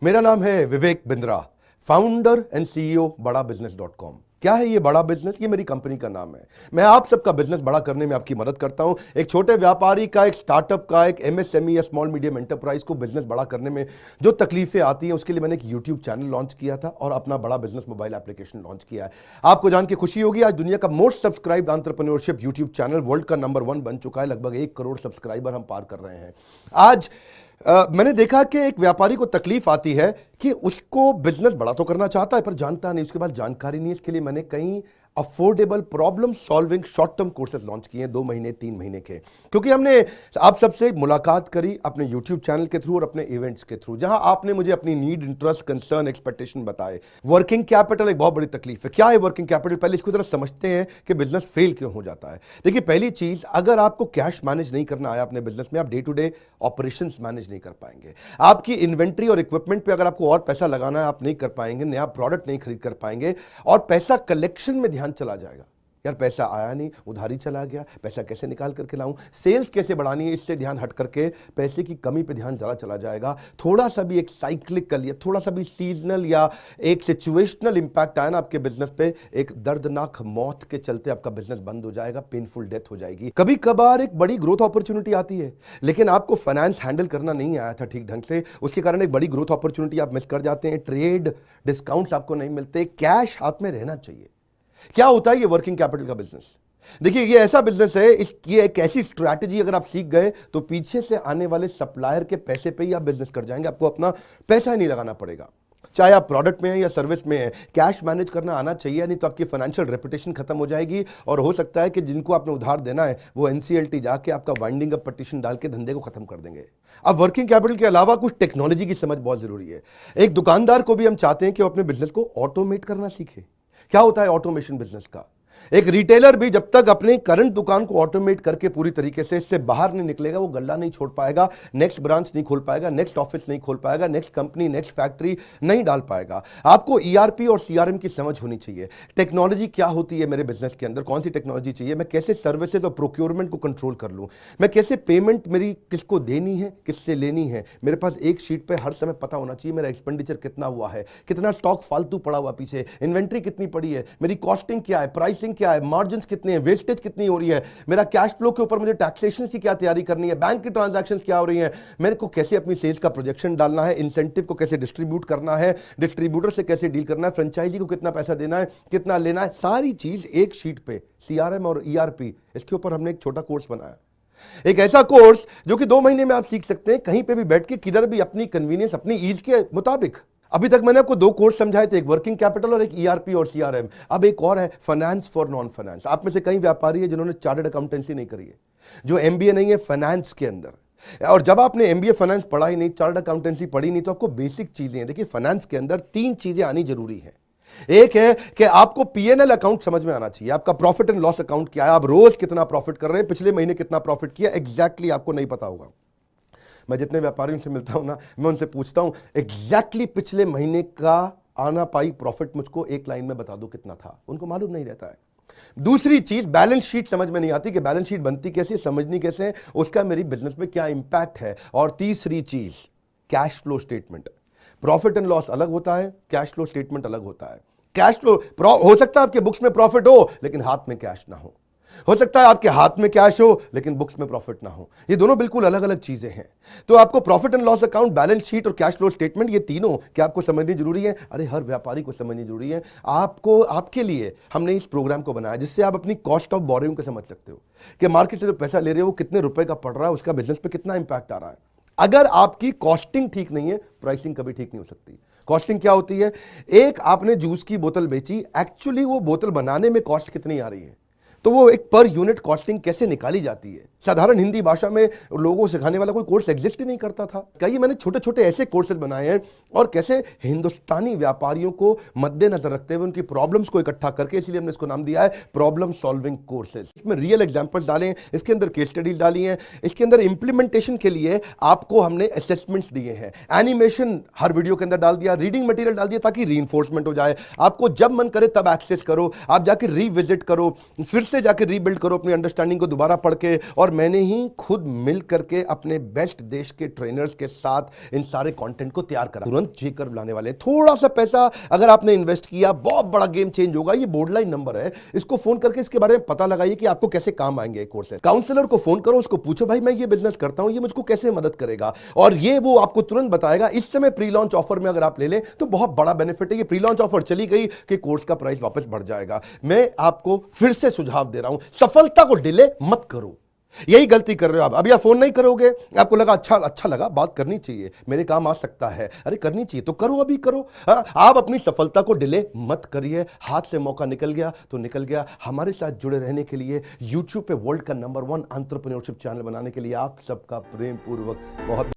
मेरा नाम है Vivek Bindra, founder and CEO बड़ा बिजनेस .com। क्या है ये बड़ा बिजनेस? ये मेरी कंपनी का नाम है। मैं आप सबका बिजनेस बड़ा करने में आपकी मदद करता हूं। एक छोटे व्यापारी का, एक स्टार्टअप का, एक एमएसएमई या स्मॉल मीडियम एंटरप्राइज को बिजनेस बड़ा करने में जो तकलीफें आती हैं, उसके लिए मैंने एक यूट्यूब चैनल लॉन्च किया था और अपना बड़ा बिजनेस मोबाइल एप्लीकेशन लॉन्च किया है। आपको जान के खुशी होगी, आज दुनिया का most subscribed entrepreneurship YouTube channel world का नंबर 1 बन चुका है। लगभग 1 करोड़ सब्सक्राइबर हम पार कर रहे हैं आज। मैंने देखा कि एक व्यापारी को तकलीफ आती है कि उसको बिजनेस बड़ा तो करना चाहता है पर जानता नहीं, उसके बाद जानकारी नहीं है। इसके लिए मैंने कई affordable problem solving short term courses launch किए हैं, 2 महीने 3 महीने के, क्योंकि हमने आप सबसे मुलाकात करी अपने यूट्यूब चैनल के थ्रू और अपने इवेंट्स के थ्रू, जहां आपने मुझे अपनी नीड, इंटरेस्ट, कंसर्न, एक्सपेक्टेशन बताए। वर्किंग कैपिटल एक बहुत बड़ी तकलीफ है। क्या है वर्किंग कैपिटल? पहले इसको जरा समझते हैं कि बिजनेस फेल क्यों हो जाता है। देखिए, पहली चीज, अगर आपको कैश मैनेज नहीं करना आया अपने बिजनेस में, आप day to day operations manage नहीं कर पाएंगे। आपकी इन्वेंट्री और इक्विपमेंट पे अगर आपको और पैसा लगाना है, आप नहीं कर पाएंगे। नया प्रोडक्ट नहीं खरीद कर पाएंगे और पैसा कलेक्शन में ध्यान चला जाएगा। यार पैसा आया नहीं, उधारी चला गया, पैसा कैसे निकाल करके लाऊं, सेल्स कैसे बढ़ानी है, इससे ध्यान हट करके पैसे की कमी पे ध्यान ज़्यादा चला जाएगा। थोड़ा सा भी एक साइक्लिकल या थोड़ा सा भी सीजनल या एक सिचुएशनल इंपैक्ट आया ना आपके बिजनेस पे, एक दर्दनाक मौत के चलते आपका बिजनेस बंद हो जाएगा, पेनफुल डेथ हो जाएगी। कभी कभार एक बड़ी ग्रोथ अपॉर्चुनिटी आती है, लेकिन आपको फाइनेंस हैंडल करना नहीं आया था ठीक ढंग से, उसके कारण एक बड़ी ग्रोथ अपॉर्चुनिटी आप मिस कर जाते हैं। ट्रेड डिस्काउंट्स आपको नहीं मिलते, कैश हाथ में रहना चाहिए। क्या होता है ये वर्किंग कैपिटल का बिजनेस? देखिए, ये ऐसा बिजनेस है, ये एक ऐसी स्ट्रैटेजी अगर आप सीख गए तो पीछे से आने वाले सप्लायर के पैसे पे ही आप बिजनेस कर जाएंगे। आपको अपना पैसा ही नहीं लगाना पड़ेगा, चाहे आप प्रोडक्ट में हैं या सर्विस में हैं। कैश मैनेज करना आना चाहिए, नहीं तो आपकी फाइनेंशियल रेपुटेशन खत्म हो जाएगी और हो सकता है कि जिनको आपने उधार देना है वो एनसीएलटी जाके आपका वाइंडिंग अप पटिशन डाल के धंधे को खत्म कर देंगे। अब वर्किंग कैपिटल के अलावा कुछ टेक्नोलॉजी की समझ बहुत जरूरी है। एक दुकानदार को भी हम चाहते हैं कि वो अपने बिजनेस को ऑटोमेट करना सीखे। क्या होता है ऑटोमेशन बिजनेस का? एक रिटेलर भी जब तक अपने करंट दुकान को ऑटोमेट करके पूरी तरीके से इससे बाहर नहीं निकलेगा, वो गल्ला नहीं छोड़ पाएगा, नेक्स्ट ब्रांच नहीं खोल पाएगा, नेक्स्ट ऑफिस नहीं खोल पाएगा, नेक्स्ट कंपनी, नेक्स्ट फैक्ट्री नहीं डाल पाएगा। आपको ईआरपी और सीआरएम की समझ होनी चाहिए। टेक्नोलॉजी क्या होती है मेरे बिजनेस के अंदर, कौन सी टेक्नोलॉजी चाहिए, मैं कैसे सर्विसेज और प्रोक्योरमेंट को कंट्रोल कर लूं, मैं कैसे पेमेंट मेरी किसको देनी है, किससे लेनी है। मेरे पास एक शीट पे हर समय पता होना चाहिए मेरा एक्सपेंडिचर कितना हुआ है, कितना स्टॉक फालतू पड़ा हुआ पीछे, इन्वेंट्री कितनी पड़ी है, मेरी कॉस्टिंग क्या है, प्राइसिंग क्या है, मार्जिन कितने हैं, वेस्टेज कितनी हो रही है, मेरा कैश फ्लो के ऊपर मुझे टैक्सेशन की क्या तैयारी करनी है, बैंक की ट्रांजैक्शंस क्या हो रही हैं, मेरे को कैसे अपनी सेल्स का प्रोजेक्शन डालना है, इंसेंटिव को कैसे डिस्ट्रीब्यूट करना है, डिस्ट्रीब्यूटर से कैसे डील करना है, फ्रेंचाइजी को कितना पैसा देना है, कितना लेना है, सारी चीज एक शीट पे, सीआरएम और ईआरपी, इसके ऊपर हमने एक छोटा कोर्स बनाया। एक ऐसा कोर्स जो कि 2 महीने में आप सीख सकते हैं, कहीं पे भी बैठ के, किधर भी, अपनी कन्वीनियंस, अपनी ईज के मुताबिक। अभी तक मैंने आपको 2 कोर्स समझाए थे, एक वर्किंग कैपिटल और एक ईआरपी और सीआरएम। अब एक और है, फाइनेंस फॉर नॉन फाइनेंस। आप में से कई व्यापारी है जिन्होंने चार्टर्ड अकाउंटेंसी नहीं करी है, जो एमबीए नहीं है फाइनेंस के अंदर। और जब आपने एमबीए फाइनेंस पढ़ा ही नहीं, चार्टर्ड अकाउंटेंसी पढ़ी नहीं, तो आपको बेसिक चीजें हैं। देखिए, फाइनेंस के अंदर 3 चीजें आनी जरूरी है। एक है कि आपको पीएनएल अकाउंट समझ में आना चाहिए, आपका प्रॉफिट एंड लॉस अकाउंट क्या है, आप रोज कितना प्रॉफिट कर रहे हैं, पिछले महीने कितना प्रॉफिट किया, एग्जैक्टली आपको नहीं पता होगा। मैं जितने व्यापारियों से मिलता हूं ना, मैं उनसे पूछता हूं एग्जैक्टली पिछले महीने का आना पाई प्रॉफिट मुझको एक लाइन में बता दो कितना था, उनको मालूम नहीं रहता है। दूसरी चीज, बैलेंस शीट समझ में नहीं आती कि बैलेंस शीट बनती कैसे, समझनी कैसे है, उसका मेरी बिजनेस में क्या इंपैक्ट है। और तीसरी चीज, cash flow statement. Profit and loss अलग होता है, कैश फ्लो स्टेटमेंट अलग होता है। कैश फ्लो हो सकता है आपके बुक्स में प्रॉफिट हो लेकिन हाथ में कैश ना हो सकता है आपके हाथ में कैश हो लेकिन बुक्स में प्रॉफिट ना हो। ये दोनों बिल्कुल अलग अलग चीजें हैं। तो आपको profit and loss account, balance sheet और कैश फ्लो स्टेटमेंट, ये तीनों क्या आपको समझनी जरूरी है? अरे हर व्यापारी को समझनी जरूरी है। आपको, आपके लिए हमने इस प्रोग्राम को बनाया जिससे आप अपनी कॉस्ट ऑफ बोरिंग को समझ सकते हो कि मार्केट से जो पैसा ले रहे हो वो कितने रुपए का पड़ रहा है, उसका बिजनेस पे कितना इंपैक्ट आ रहा है। अगर आपकी कॉस्टिंग ठीक नहीं है, प्राइसिंग कभी ठीक नहीं हो सकती। कॉस्टिंग क्या होती है? एक आपने जूस की बोतल बेची, एक्चुअली वो बोतल बनाने में कॉस्ट कितनी आ रही है, तो वो एक पर यूनिट कॉस्टिंग कैसे निकाली जाती है। साधारण हिंदी भाषा में लोगों को सिखाने वाला कोई कोर्स एग्जिस्ट ही नहीं करता था। कई मैंने छोटे छोटे ऐसे कोर्सेज बनाए हैं और कैसे हिंदुस्तानी व्यापारियों को मद्देनजर रखते हुए उनकी प्रॉब्लम्स को इकट्ठा करके, इसलिए हमने इसको नाम दिया है प्रॉब्लम सॉल्विंग कोर्सेज। इसमें रियल एग्जांपल्स डाले हैं, इसके अंदर केस स्टडी डाली है, इसके अंदर इंप्लीमेंटेशन के लिए आपको हमने असेसमेंट्स दिए हैं, एनिमेशन हर वीडियो के अंदर डाल दिया, रीडिंग मटेरियल डाल दिया ताकि रीइंफोर्समेंट हो जाए। आपको जब मन करे तब एक्सेस करो, आप जाकर रीविजिट करो, फिर से जाकर रीबिल्ड करो अपनी अंडरस्टैंडिंग को दोबारा पढ़ के। और मैंने ही खुद मिल करके अपने बेस्ट देश के ट्रेनर्स के साथ इन सारे कंटेंट को तैयार करा। तुरंत जेकर बुलाने वाले हैं। थोड़ा सा पैसा अगर आपने इन्वेस्ट किया, बहुत बड़ा गेम चेंज होगा। ये बोर्डलाइन नंबर है, इसको फोन करके इसके बारे में पता लगाइए कि आपको कैसे काम आएंगे कोर्स से। काउंसलर को फोन करो, उसको पूछो भाई मैं ये बिजनेस करता हूं, ये मुझको कैसे मदद करेगा, और ये वो आपको तुरंत बताएगा। इस समय प्री लॉन्च ऑफर में अगर आप ले लें तो बहुत बड़ा बेनिफिट है। ये प्री लॉन्च ऑफर चली गई कि कोर्स का प्राइस वापस बढ़ जाएगा। मैं आपको फिर से सुझाव दे रहा हूं, सफलता को डिले मत करो। यही गलती कर रहे हो आप। अभी आप फोन नहीं करोगे, आपको लगा अच्छा लगा, बात करनी चाहिए, मेरे काम आ सकता है, अरे करनी चाहिए तो करो, अभी करो। आप अपनी सफलता को डिले मत करिए। हाथ से मौका निकल गया तो निकल गया। हमारे साथ जुड़े रहने के लिए, YouTube पे वर्ल्ड का नंबर 1 एंटरप्रेन्योरशिप चैनल बनाने के लिए आप सबका प्रेम पूर्वक बहुत